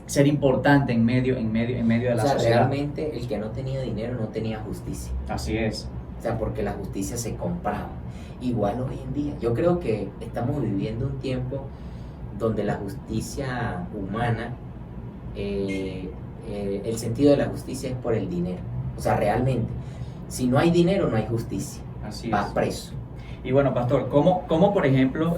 ser importante en medio de la sociedad. Realmente el que no tenía dinero no tenía justicia. Así es. O sea, porque la justicia se compraba. Igual hoy en día. Yo creo que estamos viviendo un tiempo donde la justicia humana, el sentido de la justicia es por el dinero. O sea, realmente, si no hay dinero, no hay justicia. Así vas es. preso. Y bueno, pastor, ¿cómo por ejemplo,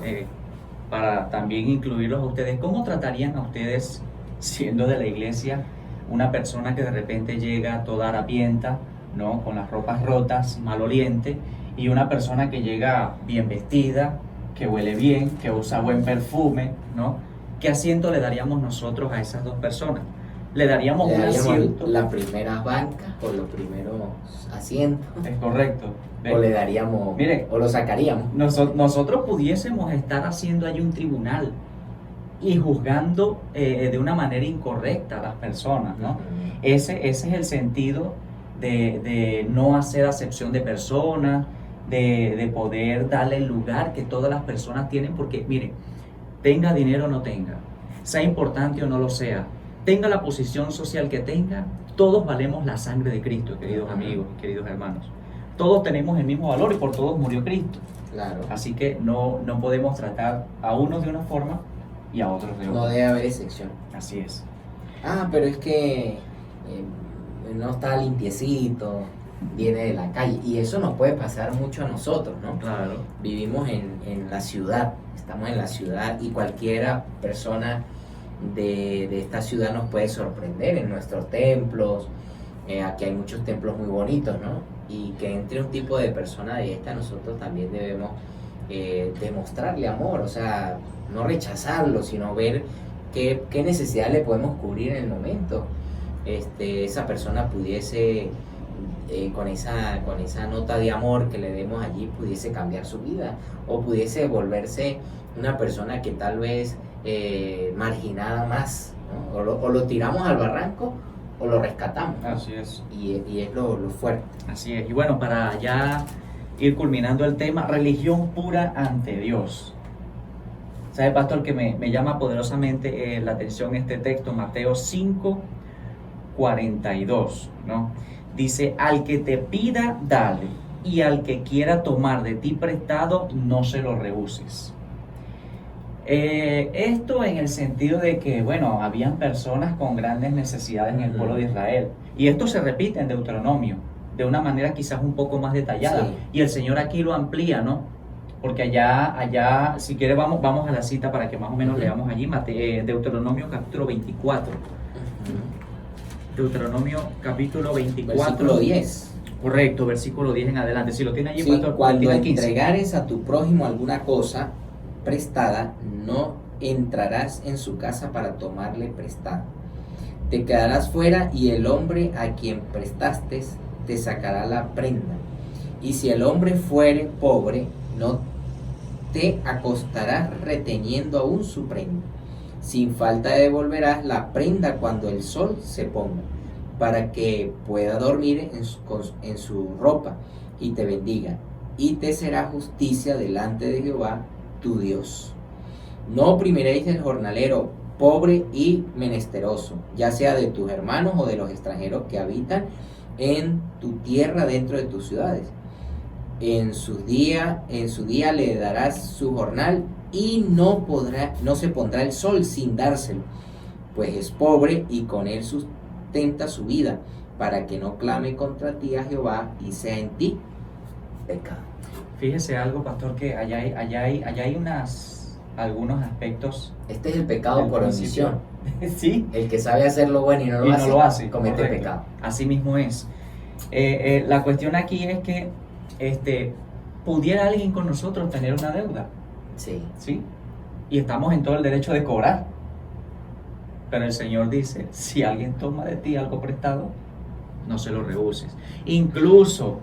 para también incluirlos a ustedes, cómo tratarían a ustedes, siendo de la iglesia, una persona que de repente llega toda harapienta, ¿no? Con las ropas rotas, maloliente, y una persona que llega bien vestida, que huele bien, que usa buen perfume, ¿no? ¿Qué asiento le daríamos nosotros a esas dos personas? ¿Le daríamos un asiento? La primera banca o los primeros asientos. Es correcto. O le daríamos, mire, o lo sacaríamos. Nosotros pudiésemos estar haciendo ahí un tribunal y juzgando de una manera incorrecta a las personas, ¿no? Ese es el sentido de no hacer acepción de personas, de poder darle el lugar que todas las personas tienen, porque mire, tenga dinero o no tenga, sea importante o no lo sea, tenga la posición social que tenga, todos valemos la sangre de Cristo, queridos amigos y queridos hermanos. Todos tenemos el mismo valor y por todos murió Cristo. Claro. Así que no podemos tratar a unos de una forma y a otros de otra. No debe haber excepción. Así es. Pero es que no está limpiecito, viene de la calle, y eso nos puede pasar mucho a nosotros, ¿no? Claro. Vivimos en la ciudad, estamos en la ciudad, y cualquiera persona de esta ciudad nos puede sorprender en nuestros templos. Aquí hay muchos templos muy bonitos, ¿no? y que entre un tipo de persona de esta, nosotros también debemos demostrarle amor, o sea, no rechazarlo, sino ver qué necesidad le podemos cubrir en el momento. Esa persona pudiese, con esa nota de amor que le demos allí, pudiese cambiar su vida, o pudiese volverse una persona que tal vez marginada más, ¿no? O lo tiramos al barranco o lo rescatamos, ¿no? Así es. Y es lo fuerte. Así es. Y bueno, para ya ir culminando el tema, religión pura ante Dios. ¿Sabe, pastor, que me llama poderosamente la atención este texto, Mateo 5:42, ¿no? Dice, al que te pida, dale, y al que quiera tomar de ti prestado, no se lo rehuses. Esto en el sentido de que, bueno, habían personas con grandes necesidades en el pueblo de Israel. Y esto se repite en Deuteronomio, de una manera quizás un poco más detallada. Sí. Y el Señor aquí lo amplía, ¿no? Porque allá, si quiere, vamos a la cita para que más o menos leamos allí, Deuteronomio capítulo 24. Deuteronomio capítulo 24. Versículo 10. Correcto, versículo 10 en adelante. Si lo tiene allí, Sí, pastor, cuando tiene 15. entregares a tu prójimo alguna cosa prestada, no entrarás en su casa para tomarle prestado. Te quedarás fuera y el hombre a quien prestaste te sacará la prenda. Y si el hombre fuere pobre, no te acostarás reteniendo aún su prenda. Sin falta devolverás la prenda cuando el sol se ponga, para que pueda dormir en su ropa y te bendiga. Y te será justicia delante de Jehová tu Dios. No oprimiréis el jornalero pobre y menesteroso, ya sea de tus hermanos o de los extranjeros que habitan en tu tierra dentro de tus ciudades. En su día le darás su jornal y no se pondrá el sol sin dárselo, pues es pobre y con él sustenta su vida, para que no clame contra ti a Jehová y sea en ti pecado. Fíjese algo, pastor, que allá hay algunos aspectos. Este es el pecado del por principio. omisión. Sí. El que sabe hacer lo bueno y no lo hace, comete correcto. pecado. Así mismo es. La cuestión aquí es que pudiera alguien con nosotros tener una deuda, Sí. ¿sí? Y estamos en todo el derecho de cobrar. Pero el Señor dice, si alguien toma de ti algo prestado, no se lo rehuses. Incluso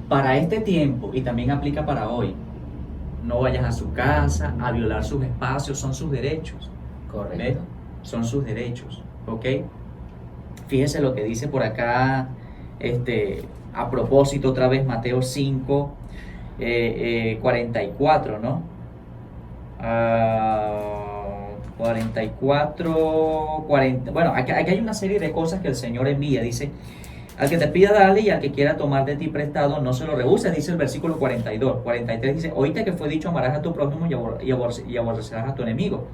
para este tiempo, y también aplica para hoy, no vayas a su casa a violar sus espacios, son sus derechos. Correcto. ¿Ves? Son sus derechos, ¿ok? Fíjense lo que dice por acá, a propósito, otra vez Mateo 5, 44, ¿no? 44, 40. Bueno, aquí hay una serie de cosas que el Señor envía. Dice, al que te pida dale, y al que quiera tomar de ti prestado no se lo rehuses, dice el versículo 42. 43 dice, oíste que fue dicho, amarás a tu prójimo y aborrecerás a tu enemigo.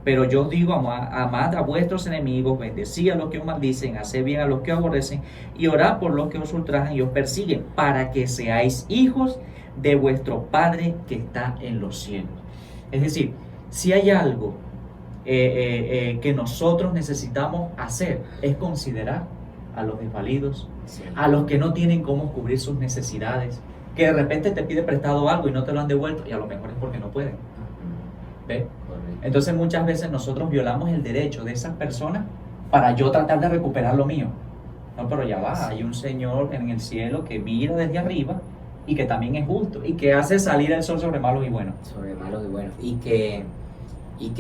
Pero yo os digo, amad a vuestros enemigos, bendecid a los que os maldicen, haced bien a los que os aborrecen, y orad por los que os ultrajan y os persiguen, para que seáis hijos de vuestro Padre que está en los cielos. Es decir, si hay algo que nosotros necesitamos hacer, es considerar a los desvalidos, Sí. a los que no tienen cómo cubrir sus necesidades, que de repente te pide prestado algo y no te lo han devuelto, y a lo mejor es porque no pueden. ¿Ves? Correcto. Entonces muchas veces nosotros violamos el derecho de esas personas para yo tratar de recuperar lo mío. No, pero ya va, hay un Señor en el cielo que mira desde arriba y que también es justo y que hace salir el sol sobre malos y buenos. Sobre malos y buenos. Y que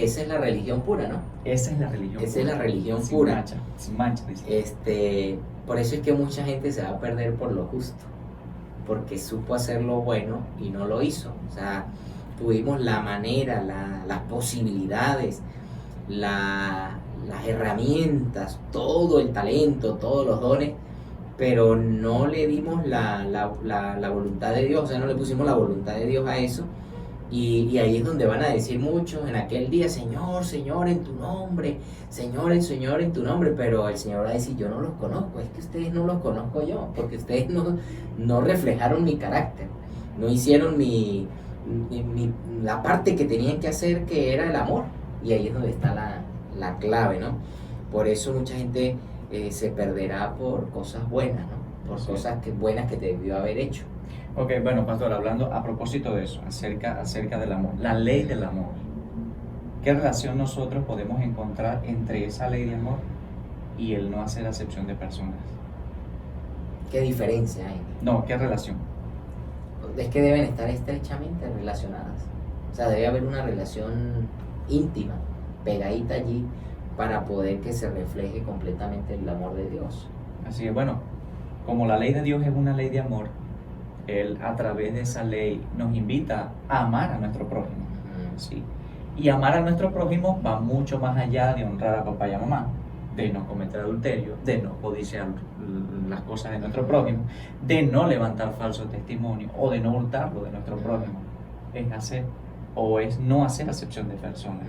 esa es la religión pura, ¿no? Esa es la religión Esa es la religión sin pura. mancha, sin mancha, dice. Por eso es que mucha gente se va a perder por lo justo, porque supo hacer lo bueno y no lo hizo. O sea, tuvimos la manera, las posibilidades, las herramientas, todo el talento, todos los dones, pero no le dimos la voluntad de Dios, o sea, no le pusimos la voluntad de Dios a eso. Y ahí es donde van a decir muchos en aquel día, Señor, Señor, en tu nombre, Señor, Señor, en tu nombre. Pero el Señor va a decir, yo no los conozco, es que ustedes no los conozco yo, porque ustedes no reflejaron mi carácter, no hicieron la parte que tenían que hacer, que era el amor. Y ahí es donde está la clave, ¿no? Por eso mucha gente se perderá por cosas buenas, ¿no? por Sí. cosas buenas que debió haber hecho. Ok, bueno, pastor, hablando a propósito de eso, acerca del amor, la ley del amor. ¿Qué relación nosotros podemos encontrar entre esa ley de amor y el no hacer acepción de personas? ¿Qué diferencia hay? No, ¿qué relación? Es que deben estar estrechamente relacionadas. O sea, debe haber una relación íntima, pegadita allí, para poder que se refleje completamente el amor de Dios. Así que bueno, como la ley de Dios es una ley de amor, Él a través de esa ley nos invita a amar a nuestro prójimo. ¿Sí? Y amar a nuestro prójimo va mucho más allá de honrar a papá y a mamá, de no cometer adulterio, de no codiciar las cosas de nuestro prójimo, de no levantar falso testimonio o de no hurtarlo de nuestro prójimo. Es hacer o es no hacer acepción de personas.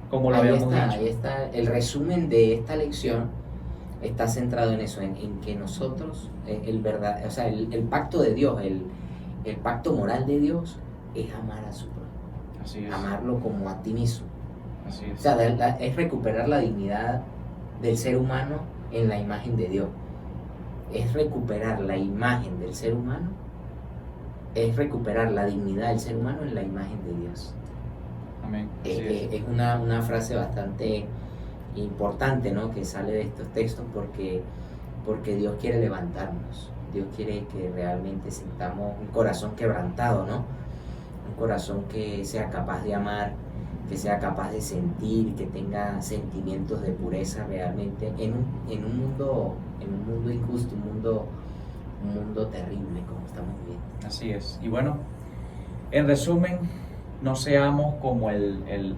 Como lo habíamos dicho. Ahí está. El resumen de esta lección está centrado en eso, en que nosotros, el pacto de Dios, el pacto moral de Dios es amar a su prójimo. Así es. Amarlo como a ti mismo. Así es. O sea, es recuperar la dignidad del ser humano en la imagen de Dios. Es recuperar la imagen del ser humano, es recuperar la dignidad del ser humano en la imagen de Dios. Amén. Así es. Es una frase bastante importante, ¿no?, que sale de estos textos porque Dios quiere levantarnos. Dios quiere que realmente sintamos un corazón quebrantado, ¿no? Un corazón que sea capaz de amar, que sea capaz de sentir, que tenga sentimientos de pureza realmente en un mundo injusto, un mundo terrible como estamos viviendo. Así es. Y bueno, en resumen, no seamos como el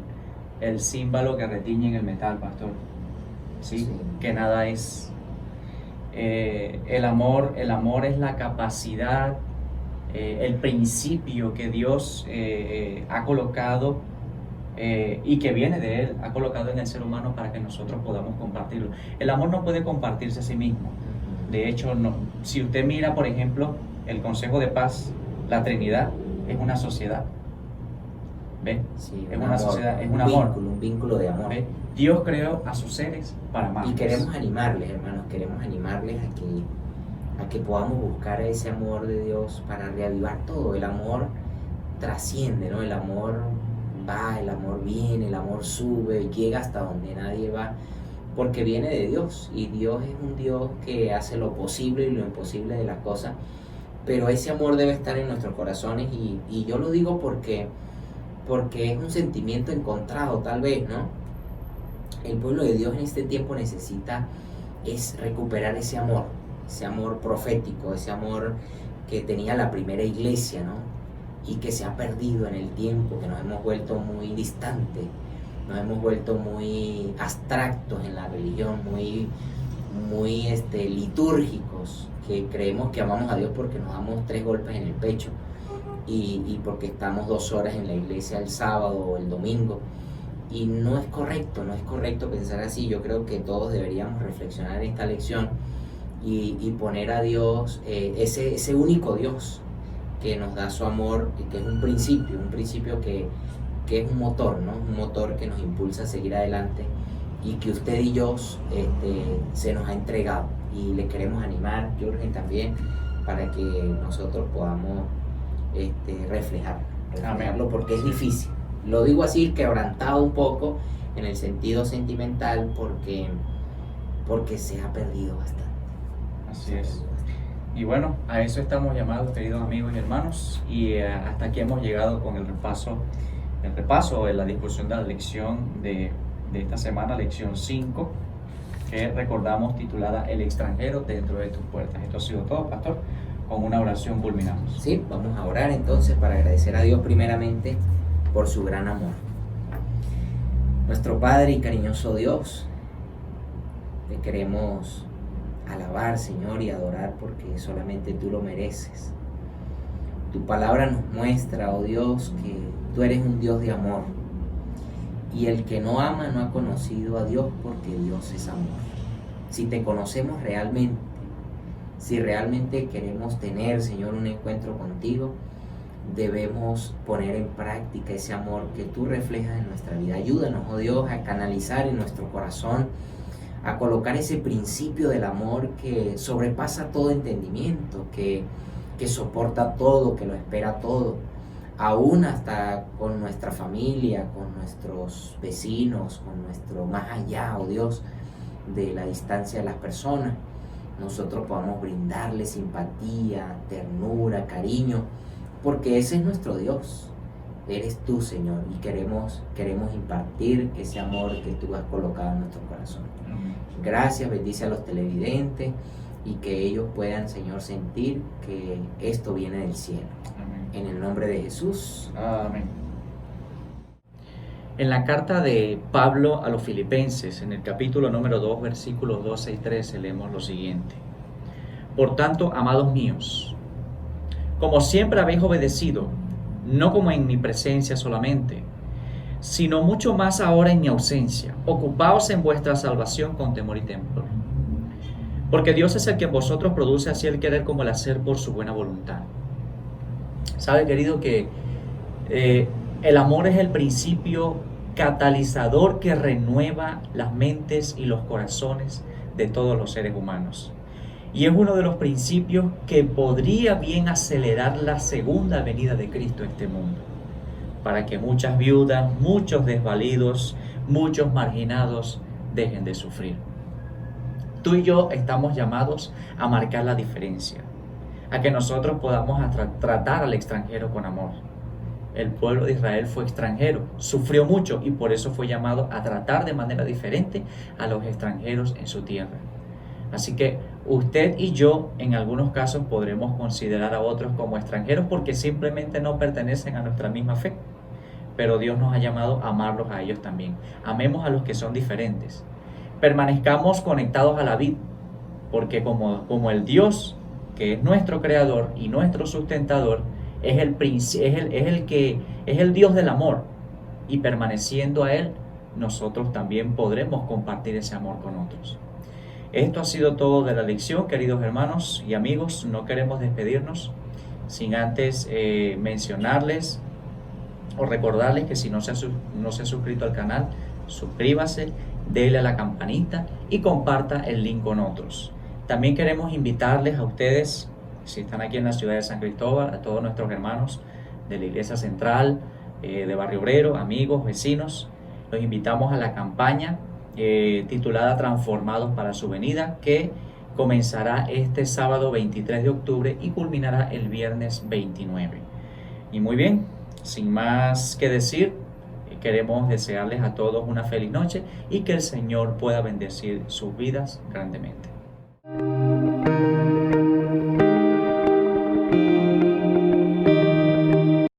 címbalo que retiñe en el metal, pastor. ¿Sí? Sí. Que nada es. El amor es la capacidad, el principio que Dios ha colocado y que viene de Él, ha colocado en el ser humano para que nosotros podamos compartirlo. El amor no puede compartirse a sí mismo. De hecho, no. Si usted mira, por ejemplo, el Consejo de Paz, la Trinidad es una sociedad. ¿Ve? Sí, Es una sociedad, es un amor. Un vínculo de amor. ¿Ve? Dios creó a sus seres para amarlos. Y queremos animarles, hermanos, a que podamos buscar ese amor de Dios para reavivar todo. El amor trasciende, ¿no? El amor va, el amor viene, el amor sube, llega hasta donde nadie va, porque viene de Dios. Y Dios es un Dios que hace lo posible y lo imposible de las cosas. Pero ese amor debe estar en nuestros corazones y yo lo digo porque es un sentimiento encontrado, tal vez, ¿no? El pueblo de Dios en este tiempo necesita recuperar ese amor profético, ese amor que tenía la primera iglesia, ¿no? Y que se ha perdido en el tiempo, que nos hemos vuelto muy distantes, nos hemos vuelto muy abstractos en la religión, muy litúrgicos, que creemos que amamos a Dios porque nos damos 3 golpes en el pecho y porque estamos 2 horas en la iglesia el sábado o el domingo. Y no es correcto pensar así. Yo creo que todos deberíamos reflexionar en esta lección y poner a Dios, ese único Dios que nos da su amor, que es un principio que es un motor, ¿no? Un motor que nos impulsa a seguir adelante y que usted y yo se nos ha entregado. Y le queremos animar, Jürgen también, para que nosotros podamos reflejarlo, porque es difícil. Lo digo así, quebrantado un poco en el sentido sentimental, porque se ha perdido bastante. Así es. Y bueno, a eso estamos llamados, queridos amigos y hermanos, y hasta aquí hemos llegado con el repaso de la discusión de la lección de esta semana, lección 5, que recordamos titulada El extranjero dentro de tus puertas. Esto ha sido todo, pastor. Con una oración culminamos. Sí, vamos a orar entonces para agradecer a Dios primeramente por su gran amor. Nuestro Padre y cariñoso Dios, te queremos alabar, Señor, y adorar porque solamente tú lo mereces. Tu palabra nos muestra, oh Dios, que tú eres un Dios de amor. Y el que no ama no ha conocido a Dios, porque Dios es amor. Si te conocemos realmente, si realmente queremos tener, Señor, un encuentro contigo, debemos poner en práctica ese amor que tú reflejas en nuestra vida. Ayúdanos, oh Dios, a canalizar en nuestro corazón a colocar ese principio del amor que sobrepasa todo entendimiento, que soporta todo, que lo espera todo, aún hasta con nuestra familia, con nuestros vecinos, con nuestro más allá, oh Dios, de la distancia de las personas. Nosotros podamos brindarle simpatía, ternura, cariño, porque ese es nuestro Dios. Eres tú, Señor, y queremos impartir ese amor que tú has colocado en nuestro corazón. Gracias, bendice a los televidentes y que ellos puedan, Señor, sentir que esto viene del cielo. Amén. En el nombre de Jesús. Amén. En la carta de Pablo a los Filipenses, en el capítulo número 2, versículos 12 y 13, leemos lo siguiente. Por tanto, amados míos, como siempre habéis obedecido, no como en mi presencia solamente, sino mucho más ahora en mi ausencia, ocupaos en vuestra salvación con temor y temblor. Porque Dios es el que en vosotros produce así el querer como el hacer por su buena voluntad. ¿Sabe, querido, que el amor es el principio catalizador que renueva las mentes y los corazones de todos los seres humanos? Y es uno de los principios que podría bien acelerar la segunda venida de Cristo a este mundo, para que muchas viudas, muchos desvalidos, muchos marginados dejen de sufrir. Tú y yo estamos llamados a marcar la diferencia, a que nosotros podamos tratar al extranjero con amor. El pueblo de Israel fue extranjero, sufrió mucho y por eso fue llamado a tratar de manera diferente a los extranjeros en su tierra. Así que usted y yo en algunos casos podremos considerar a otros como extranjeros porque simplemente no pertenecen a nuestra misma fe. Pero Dios nos ha llamado a amarlos a ellos también. Amemos a los que son diferentes. Permanezcamos conectados a la vid, porque como el Dios, que es nuestro creador y nuestro sustentador, es el Dios del amor. Y permaneciendo a Él, nosotros también podremos compartir ese amor con otros. Esto ha sido todo de la lección, queridos hermanos y amigos. No queremos despedirnos sin antes mencionarles o recordarles que si no se ha suscrito al canal, suscríbase, déle a la campanita y comparta el link con otros. También queremos invitarles a ustedes, si están aquí en la ciudad de San Cristóbal, a todos nuestros hermanos de la Iglesia Central, de Barrio Obrero, amigos, vecinos, los invitamos a la campaña titulada Transformados para su venida, que comenzará este sábado 23 de octubre y culminará el viernes 29. Y muy bien, sin más que decir, queremos desearles a todos una feliz noche y que el Señor pueda bendecir sus vidas grandemente.